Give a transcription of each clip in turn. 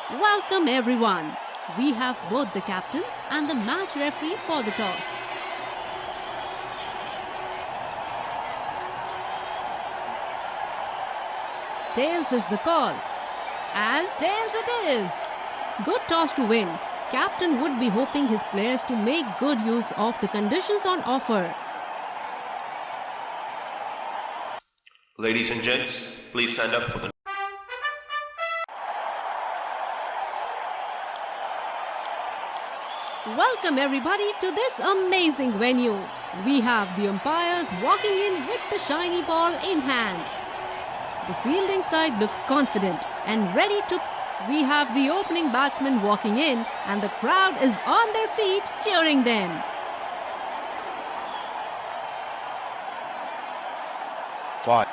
Welcome everyone. We have both the captains and the match referee for the toss. Tails is the call. And tails it is. Good toss to win. Captain would be hoping his players to make good use of the conditions on offer. Ladies and gents, please stand up for the Welcome everybody to this amazing venue. We have the umpires walking in with the shiny ball in hand. The fielding side looks confident and ready to... We have the opening batsman walking in and the crowd is on their feet cheering them. Five.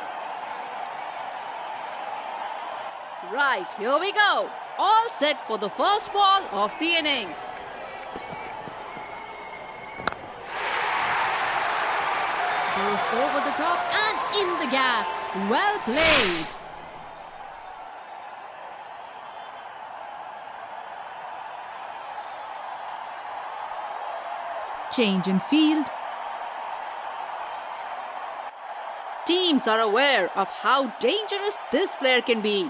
Right, here we go. All set for the first ball of the innings. Goes over the top and in the gap. Well played. Change in field. Teams are aware of how dangerous this player can be.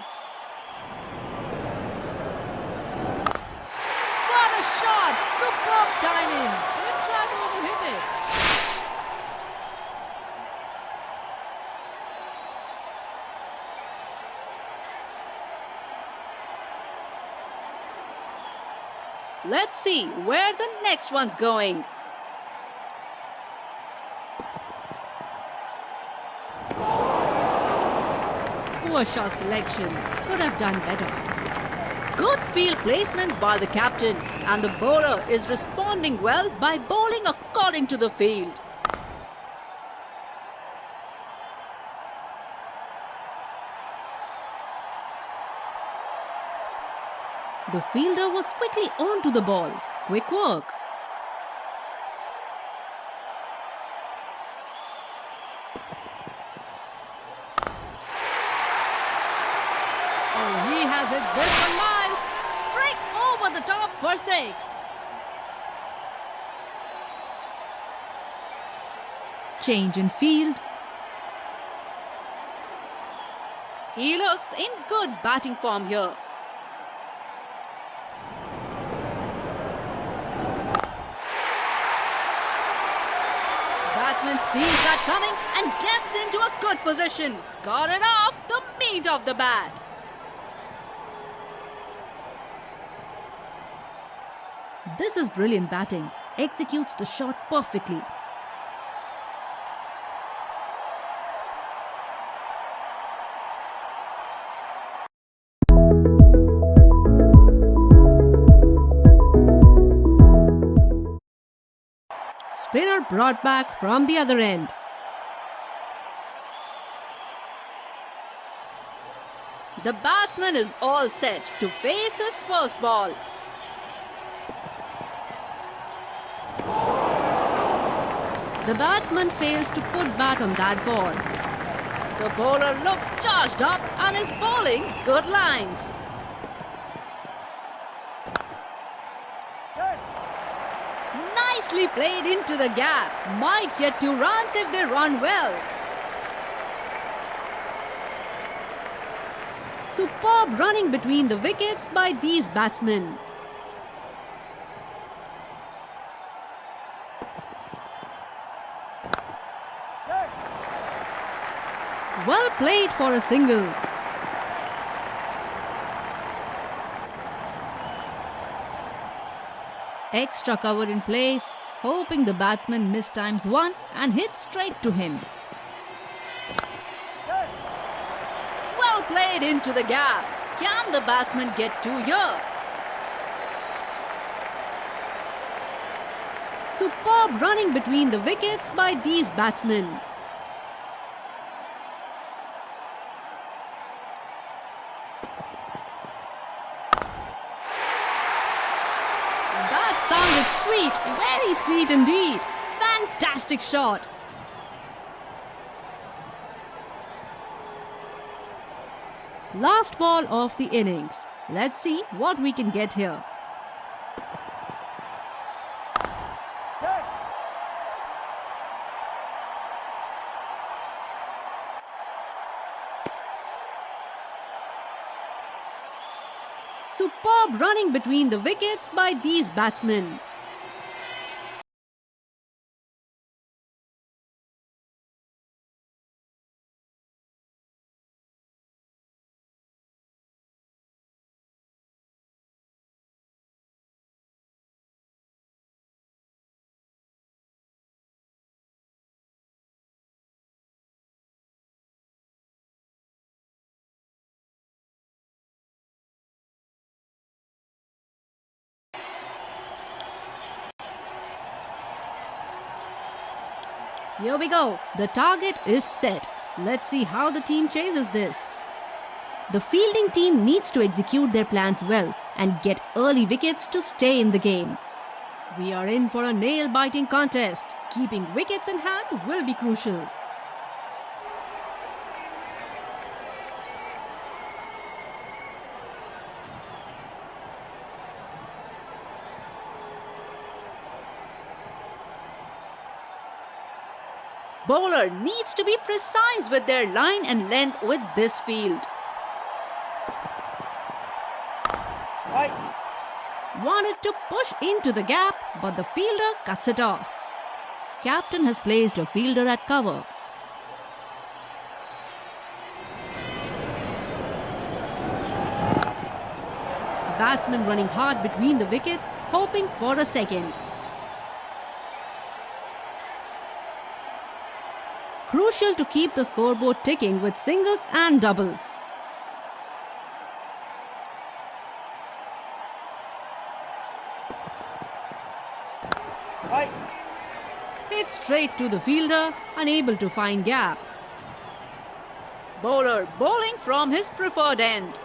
What a shot! Superb timing. Didn't try to overhit it. Let's see where the next one's going. Poor shot selection. Could have done better. Good field placements by the captain, and the bowler is responding well by bowling according to the field. The fielder was quickly onto the ball. Quick work. Oh, he has it this for miles. Straight over the top for 6. Change in field. He looks in good batting form here. Batsman sees that coming and gets into a good position. Got it off the meat of the bat. This is brilliant batting. Executes the shot perfectly. Spinner brought back from the other end. The batsman is all set to face his first ball. The batsman fails to put bat on that ball. The bowler looks charged up and is bowling good lines. Nicely played into the gap. Might get 2 runs if they run well. Superb running between the wickets by these batsmen. Well played for a single. Extra cover in place, hoping the batsman mistimes one and hits straight to him. Well played into the gap. Can the batsman get 2 here? Superb running between the wickets by these batsmen. That sounded sweet, very sweet indeed. Fantastic shot. Last ball of the innings. Let's see what we can get here. Superb running between the wickets by these batsmen. Here we go. The target is set. Let's see how the team chases this. The fielding team needs to execute their plans well and get early wickets to stay in the game. We are in for a nail-biting contest. Keeping wickets in hand will be crucial. Bowler needs to be precise with their line and length with this field. Wanted to push into the gap, but the fielder cuts it off. Captain has placed a fielder at cover. Batsman running hard between the wickets, hoping for a second. Crucial to keep the scoreboard ticking with singles and doubles. Hit straight to the fielder, unable to find gap. Bowler bowling from his preferred end.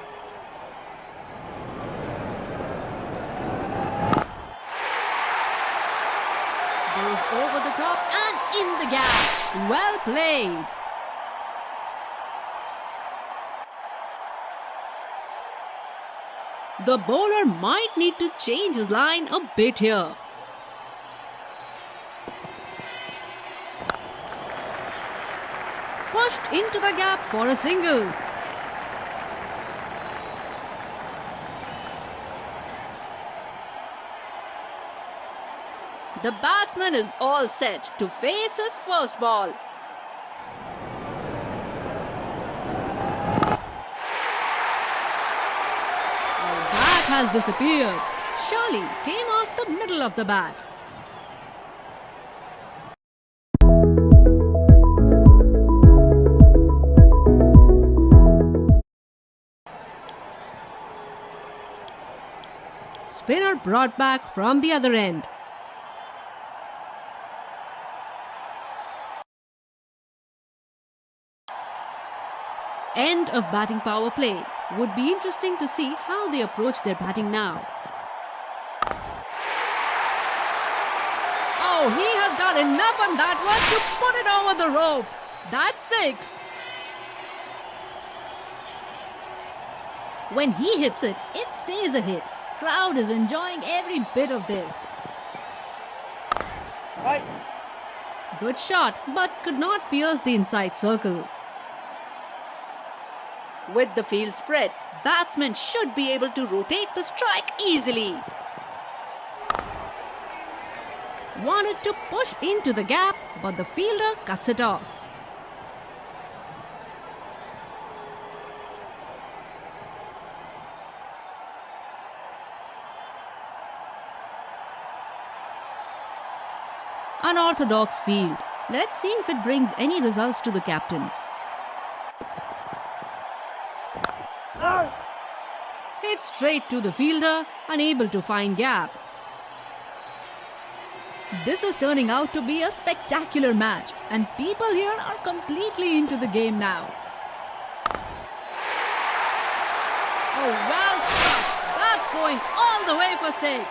Goes over the top and in the gap. Well played. The bowler might need to change his line a bit here. Pushed into the gap for a single. The batsman is all set to face his first ball. That has disappeared. Surely came off the middle of the bat. Spinner brought back from the other end. End of batting power play. Would be interesting to see how they approach their batting now. Oh, he has got enough on that one to put it over the ropes. That's 6. When he hits it, it stays a hit. Crowd is enjoying every bit of this. Good shot, but could not pierce the inside circle. With the field spread, batsmen should be able to rotate the strike easily. Wanted to push into the gap, but the fielder cuts it off. Unorthodox field. Let's see if it brings any results to the captain. Hit straight to the fielder, unable to find gap. This is turning out to be a spectacular match, and people here are completely into the game now. Oh, well struck. That's going all the way for 6.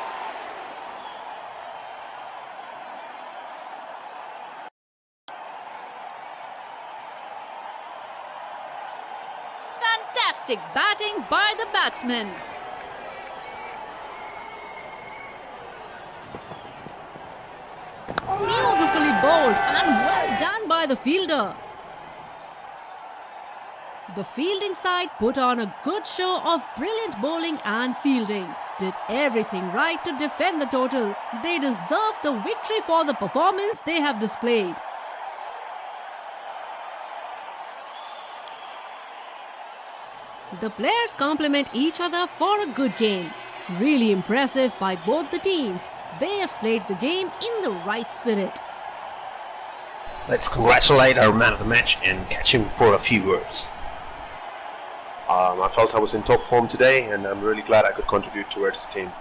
Fantastic batting by the batsman. Beautifully bowled and well done by the fielder. The fielding side put on a good show of brilliant bowling and fielding. Did everything right to defend the total. They deserve the victory for the performance they have displayed. The players compliment each other for a good game. Really impressive by both the teams. They have played the game in the right spirit. Let's congratulate our man of the match and catch him for a few words. I felt I was in top form today, and I'm really glad I could contribute towards the team.